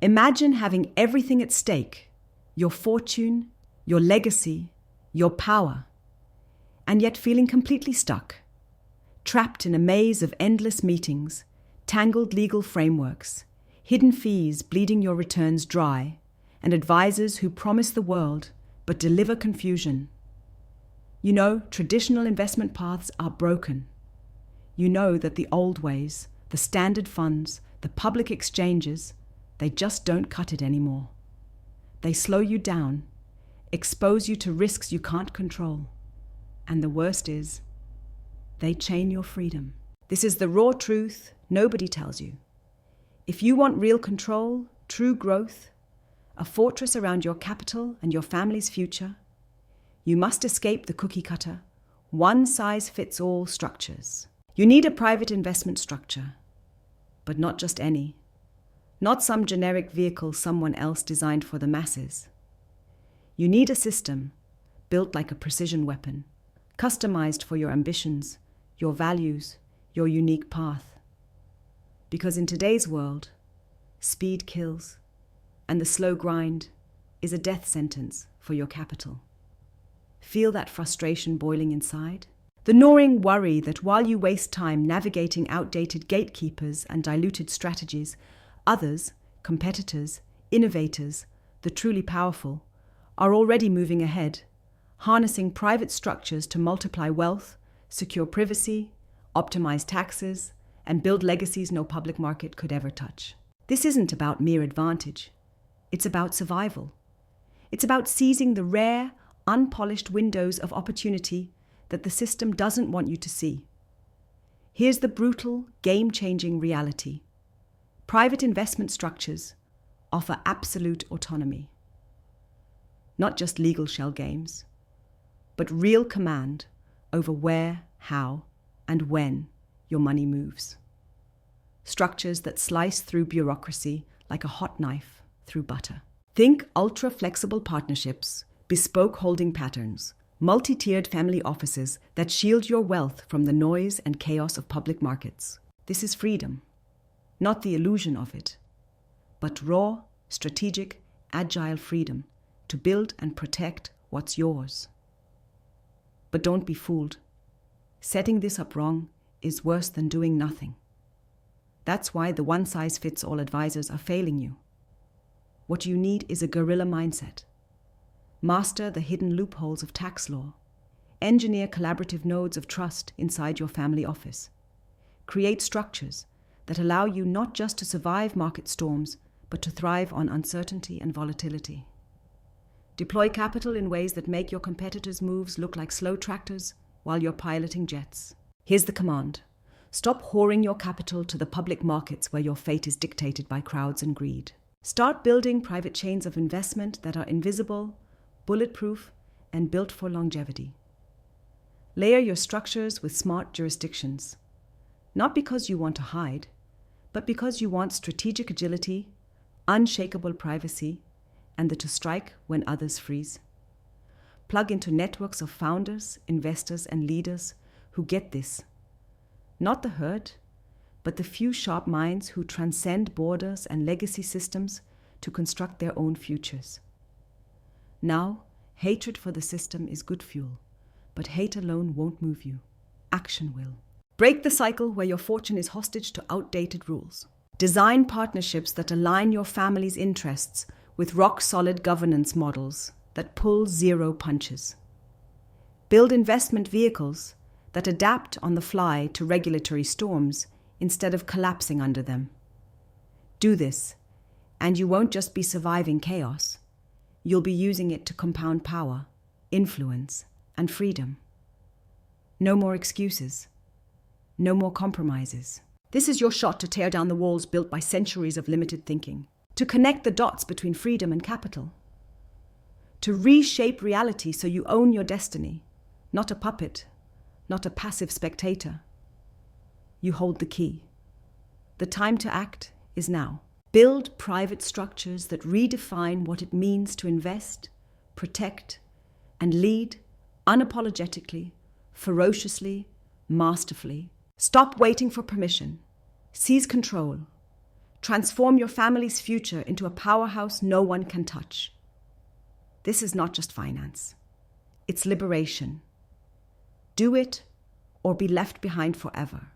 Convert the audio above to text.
Imagine having everything at stake, your fortune, your legacy, your power, and yet feeling completely stuck, trapped in a maze of endless meetings, tangled legal frameworks, hidden fees bleeding your returns dry, and advisors who promise the world but deliver confusion. You know, traditional investment paths are broken. You know that the old ways, the standard funds, the public exchanges, they just don't cut it anymore. They slow you down, expose you to risks you can't control. And the worst is, they chain your freedom. This is the raw truth nobody tells you. If you want real control, true growth, a fortress around your capital and your family's future, you must escape the cookie-cutter, one-size-fits-all structures. You need a private investment structure, but not just any. Not some generic vehicle someone else designed for the masses. You need a system built like a precision weapon, customized for your ambitions, your values, your unique path. Because in today's world, speed kills, and the slow grind is a death sentence for your capital. Feel that frustration boiling inside? The gnawing worry that while you waste time navigating outdated gatekeepers and diluted strategies, others, competitors, innovators, the truly powerful, are already moving ahead, harnessing private structures to multiply wealth, secure privacy, optimize taxes, and build legacies no public market could ever touch. This isn't about mere advantage. It's about survival. It's about seizing the rare, unpolished windows of opportunity that the system doesn't want you to see. Here's the brutal, game-changing reality. Private investment structures offer absolute autonomy. Not just legal shell games, but real command over where, how, and when your money moves. Structures that slice through bureaucracy like a hot knife through butter. Think ultra-flexible partnerships, bespoke holding patterns, multi-tiered family offices that shield your wealth from the noise and chaos of public markets. This is freedom, not the illusion of it, but raw, strategic, agile freedom to build and protect what's yours. But don't be fooled. Setting this up wrong is worse than doing nothing. That's why the one-size-fits-all advisors are failing you. What you need is a guerrilla mindset. Master the hidden loopholes of tax law. Engineer collaborative nodes of trust inside your family office. Create structures that allow you not just to survive market storms, but to thrive on uncertainty and volatility. Deploy capital in ways that make your competitors' moves look like slow tractors while you're piloting jets. Here's the command. Stop whoring your capital to the public markets where your fate is dictated by crowds and greed. Start building private chains of investment that are invisible, bulletproof, and built for longevity. Layer your structures with smart jurisdictions, not because you want to hide, but because you want strategic agility, unshakable privacy, and the to strike when others freeze. Plug into networks of founders, investors, and leaders who get this. Not the herd, but the few sharp minds who transcend borders and legacy systems to construct their own futures. Now, hatred for the system is good fuel, but hate alone won't move you. Action will. Break the cycle where your fortune is hostage to outdated rules. Design partnerships that align your family's interests with rock-solid governance models that pull zero punches. Build investment vehicles that adapt on the fly to regulatory storms instead of collapsing under them. Do this, and you won't just be surviving chaos. You'll be using it to compound power, influence, and freedom. No more excuses. No more compromises. This is your shot to tear down the walls built by centuries of limited thinking, to connect the dots between freedom and capital, to reshape reality so you own your destiny, not a puppet, not a passive spectator. You hold the key. The time to act is now. Build private structures that redefine what it means to invest, protect, and lead unapologetically, ferociously, masterfully. Stop waiting for permission. Seize control. Transform your family's future into a powerhouse no one can touch. This is not just finance. It's liberation. Do it or be left behind forever.